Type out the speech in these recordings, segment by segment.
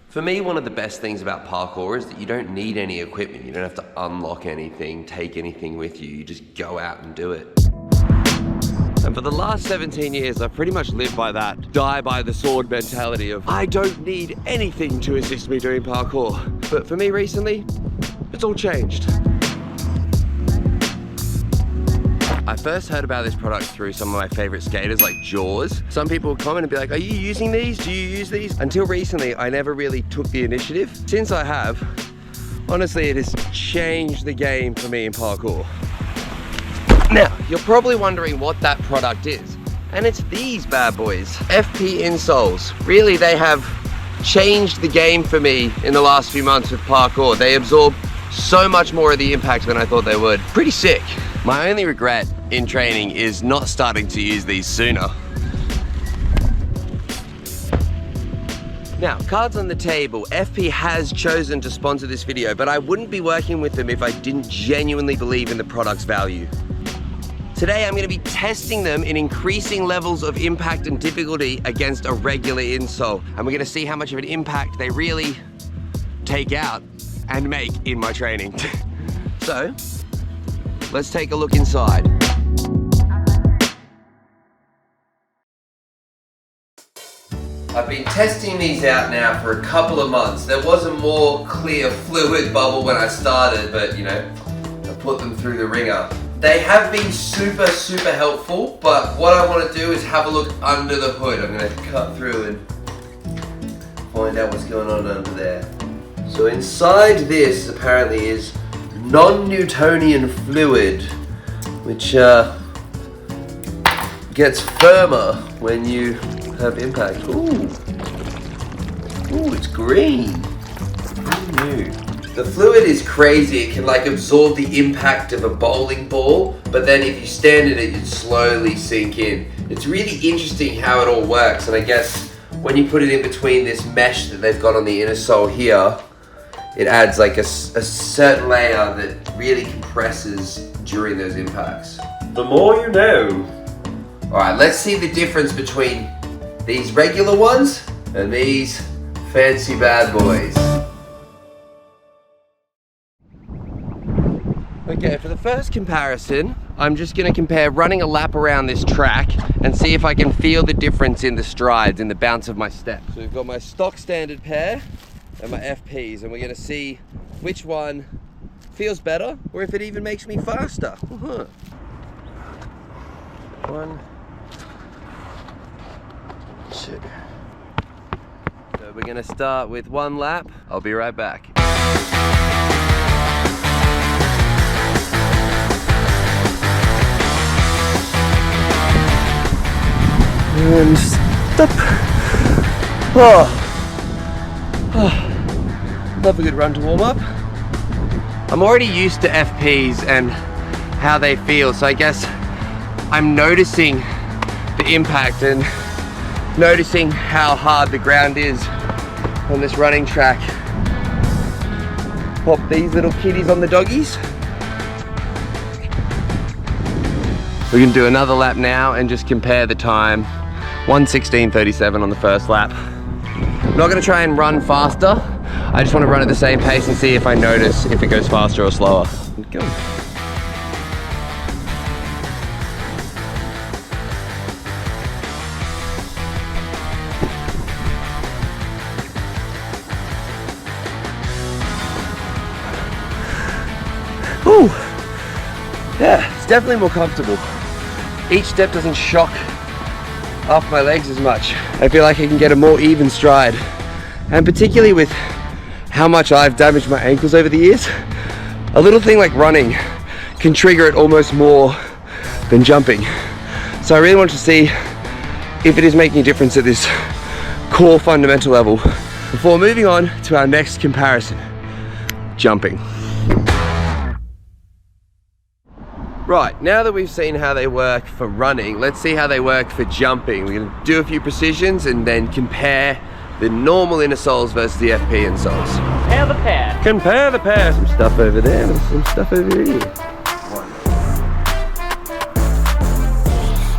For me, one of the best things about parkour is that you don't need any equipment. You don't have to unlock anything, take anything with you. You just go out and do it. And for the last 17 years, I've pretty much lived by that die by the sword mentality of I don't need anything to assist me doing parkour. But for me recently, it's all changed. I first heard about this product through some of my favorite skaters like Jaws. Some people would comment and be like, are you using these? Do you use these? Until recently, I never really took the initiative. Since I have, honestly, it has changed the game for me in parkour. Now, you're probably wondering what that product is. And it's these bad boys, FP Insoles. Really, they have changed the game for me in the last few months with parkour. They absorb so much more of the impact than I thought they would. Pretty sick. My only regret in training is not starting to use these sooner. Now, cards on the table, FP has chosen to sponsor this video, but I wouldn't be working with them if I didn't genuinely believe in the product's value. Today, I'm gonna be testing them in increasing levels of impact and difficulty against a regular insole. And we're gonna see how much of an impact they really take out and make in my training. So, let's take a look inside. I've been testing these out now for a couple of months. There was a more clear fluid bubble when I started, but you know, I put them through the ringer. They have been super, super helpful, but what I want to do is have a look under the hood. I'm going to cut through and find out what's going on under there. So inside this apparently is non-Newtonian fluid, which gets firmer when you have impact. Ooh, it's green. Who knew? The fluid is crazy. It can like absorb the impact of a bowling ball, but then if you stand in it, you slowly sink in. It's really interesting how it all works, and I guess when you put it in between this mesh that they've got on the inner sole here, it adds like a certain layer that really compresses during those impacts. The more you know. All right, let's see the difference between these regular ones and these fancy bad boys. Okay, for the first comparison, I'm just gonna compare running a lap around this track and see if I can feel the difference in the strides, in the bounce of my step. So we've got my stock standard pair and my FPs, and we're gonna see which one feels better or if it even makes me faster. 1, 2. So we're gonna start with 1 lap. I'll be right back. And stop. Love a good run to warm up. I'm already used to FPs and how they feel, so I guess I'm noticing the impact and noticing how hard the ground is on this running track. Pop these little kitties on the doggies. We're gonna do another lap now and just compare the time. 1:16:37 on the first lap. I'm not gonna try and run faster. I just wanna run at the same pace and see if I notice if it goes faster or slower. Go. Ooh. Yeah, it's definitely more comfortable. Each step doesn't shock off my legs as much. I feel like I can get a more even stride. And particularly with how much I've damaged my ankles over the years, a little thing like running can trigger it almost more than jumping. So I really want to see if it is making a difference at this core fundamental level before moving on to our next comparison, jumping. Right, now that we've seen how they work for running, let's see how they work for jumping. We're gonna do a few precisions and then compare the normal inner soles versus the FP insoles. Compare the pair. Compare the pair. Some stuff over there and some stuff over here.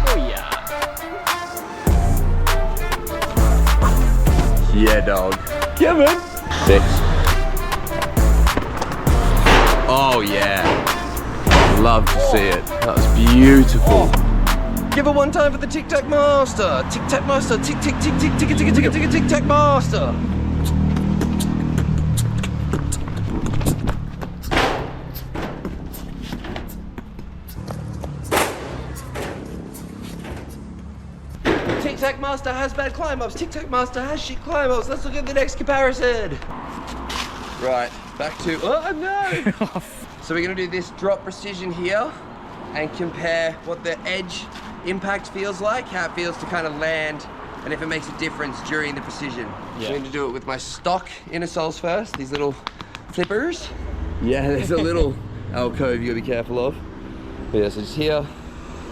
Oh yeah. Yeah, dog. Yeah, man. 6. Oh yeah. Love to see it. That was beautiful. Give it one time for the Tic Tac Master. Tic Tac Master. Tic Tic Tic Tic Tic Tic Tic Tic Tic Tac Master. Tic Tac Master has bad climb ups. Tic Tac Master has shit climb ups. Let's look at the next comparison. Right, back to, oh no! So we're gonna do this drop precision here and compare what the edge impact feels like, how it feels to kind of land, and if it makes a difference during the precision. Yeah. So I'm gonna do it with my stock Insoles first, these little flippers. Yeah, there's a little alcove you gotta be careful of. But yeah, so just here,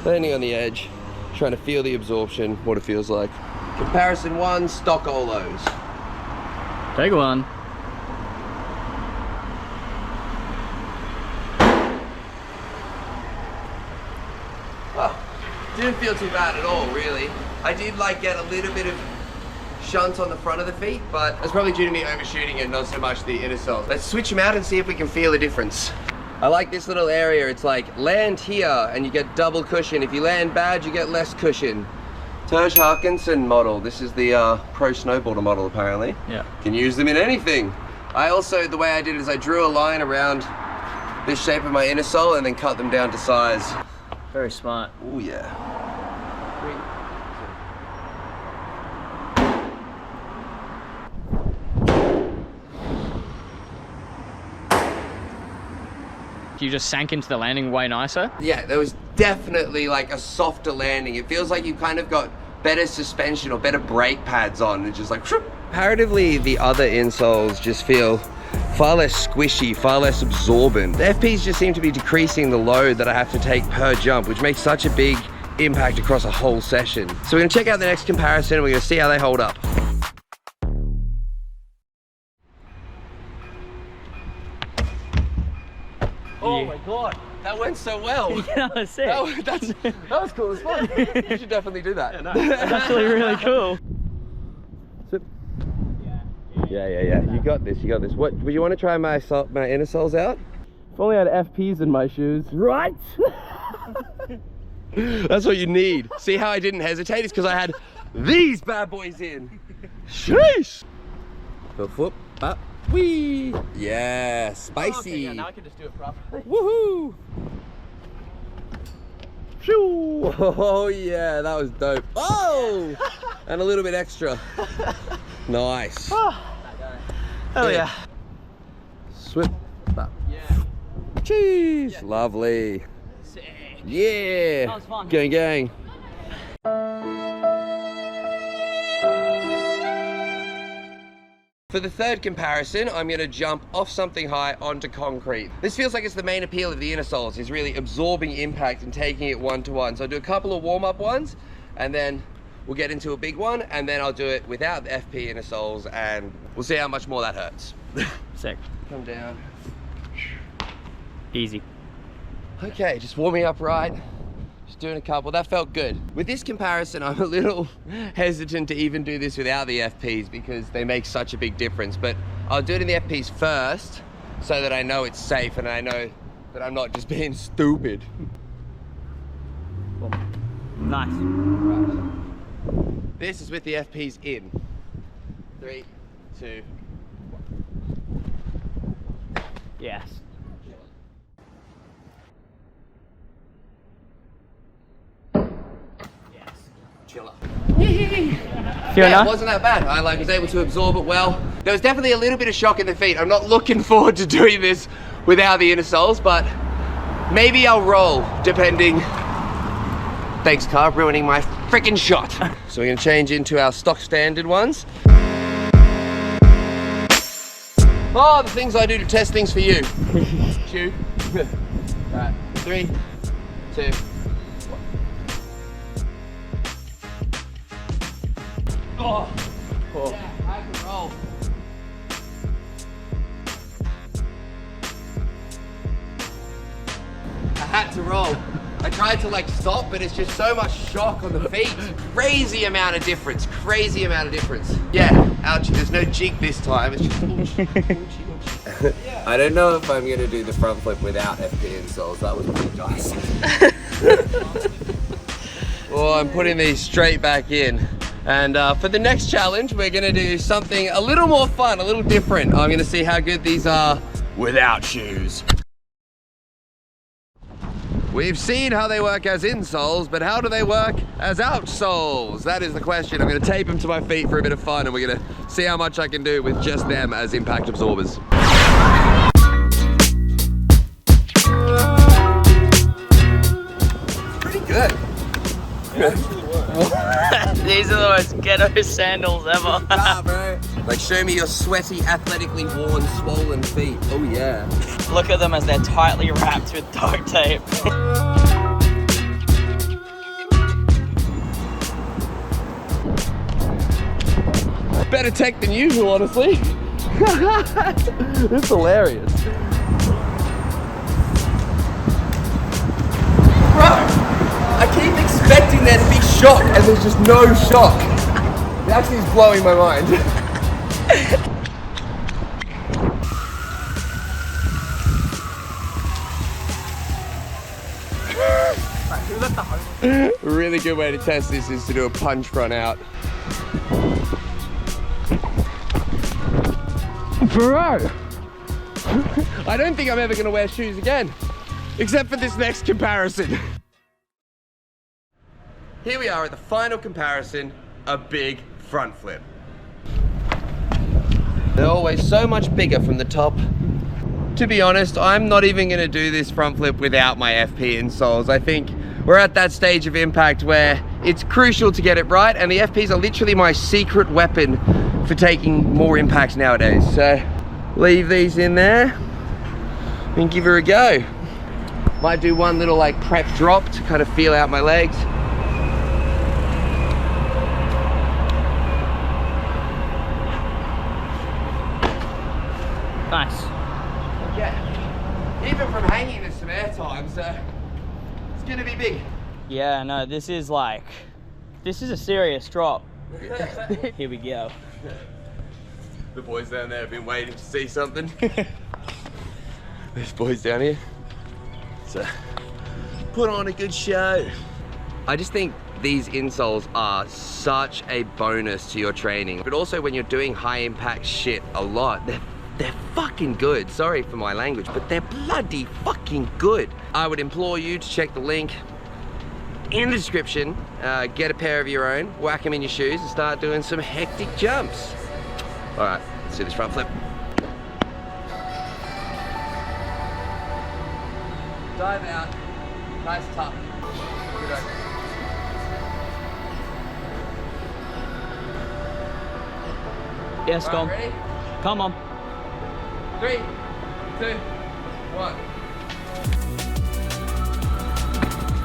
landing on the edge, trying to feel the absorption, what it feels like. Comparison 1, stock Olos. Take one. Didn't feel too bad at all, really. I did like get a little bit of shunt on the front of the feet, but it's probably due to me overshooting it, not so much the inner sole. Let's switch them out and see if we can feel a difference. I like this little area. It's like land here and you get double cushion. If you land bad, you get less cushion. Terj Harkinson model. This is the pro snowboarder model, apparently. Yeah. Can use them in anything. I also, the way I did it is I drew a line around this shape of my inner sole and then cut them down to size. Very smart. Oh yeah. 3. You just sank into the landing way nicer? Yeah, there was definitely like a softer landing. It feels like you've kind of got better suspension or better brake pads on. It's just like, whoop. Comparatively, the other insoles just feel far less squishy, far less absorbent. The FPs just seem to be decreasing the load that I have to take per jump, which makes such a big impact across a whole session. So we're gonna check out the next comparison and we're gonna see how they hold up. Oh my God, that went so well. Yeah, that's sick. That was cool as fun. You should definitely do that. Yeah, no, that's actually really cool. Yeah. You got this, you got this. What, would you want to try my inner soles out? If only I had FPs in my shoes. Right? That's what you need. See how I didn't hesitate? It's because I had these bad boys in. Sheesh! Foot, up, wee! Yeah, spicy. Oh, okay, yeah, now I can just do it properly. Woohoo! Shoo! Oh yeah, that was dope. Oh! And a little bit extra. Nice. Hell yeah. Swip. Up. Yeah. Cheese. Yeah. Lovely. Sick. Yeah. That was fun. Gang. For the third comparison, I'm going to jump off something high onto concrete. This feels like it's the main appeal of the inner soles, is really absorbing impact and taking it one-to-one. So I'll do a couple of warm-up ones, and then we'll get into a big one, and then I'll do it without the FP inner soles, and we'll see how much more that hurts. Sick. Come down. Easy. Okay, just warming up right. Just doing a couple. That felt good. With this comparison, I'm a little hesitant to even do this without the FPs because they make such a big difference. But I'll do it in the FPs first so that I know it's safe and I know that I'm not just being stupid. Nice. Right. This is with the FPs in. 3, 2, 1. Yes. Chiller. Yeah, it wasn't that bad. I was able to absorb it well. There was definitely a little bit of shock in the feet. I'm not looking forward to doing this without the inner soles, but maybe I'll roll, depending. Thanks, car, ruining my freaking shot. So we're gonna change into our stock standard ones. Oh, the things I do to test things for you. Chew. Alright, 3, 2, 1. Oh. Yeah, I can roll. I had to roll. I tried to like stop, but it's just so much shock on the feet. Crazy amount of difference, crazy amount of difference. Yeah, Ouchie, there's no jig this time. It's just oochie, oochie. I don't know if I'm gonna do the front flip without FP Insoles. That was pretty dicey. Well, I'm putting these straight back in. And for the next challenge, we're gonna do something a little more fun, a little different. I'm gonna see how good these are without shoes. We've seen how they work as insoles, but how do they work as outsoles? That is the question. I'm gonna tape them to my feet for a bit of fun, and we're gonna see how much I can do with just them as impact absorbers. Pretty good. These are the most ghetto sandals ever. Nah, bro. Like, show me your sweaty, athletically worn, swollen feet. Oh yeah. Look at them as they're tightly wrapped with duct tape. Better tech than usual, honestly. It's hilarious. Bro, I keep expecting there to be shock, and there's just no shock. It actually is blowing my mind. A really good way to test this is to do a punch front out. Bro! I don't think I'm ever gonna wear shoes again, except for this next comparison. Here we are at the final comparison, a big front flip. They're always so much bigger from the top. To be honest, I'm not even gonna do this front flip without my FP insoles. I think we're at that stage of impact where it's crucial to get it right, and the FPs are literally my secret weapon for taking more impacts nowadays. So leave these in there and give her a go. Might do one little like prep drop to kind of feel out my legs. Nice. Yeah, even from hanging there's some air time, so it's gonna be big. Yeah, no, this is a serious drop. Here we go. The boys down there have been waiting to see something. These boys down here. So, put on a good show. I just think these insoles are such a bonus to your training, but also when you're doing high impact shit a lot, they're fucking good. Sorry for my language, but they're bloody fucking good. I would implore you to check the link in the description, get a pair of your own, whack them in your shoes and start doing some hectic jumps. All right, let's do this front flip. Dive out, nice tuck. Good open. Yes, All Dom. right, ready? Come on. 3, 2, 1.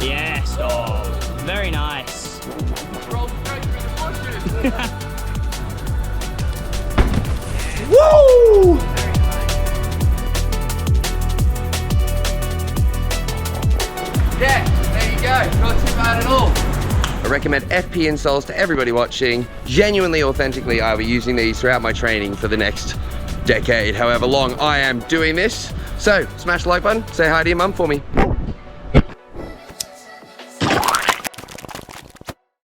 Yes, Dom. Very nice. Roll straight through the bushes. Woo! Yeah, there you go. Not too bad at all. I recommend FP insoles to everybody watching. Genuinely, authentically, I will be using these throughout my training for the next decade, however long I am doing this. So, smash the like button, say hi to your mum for me.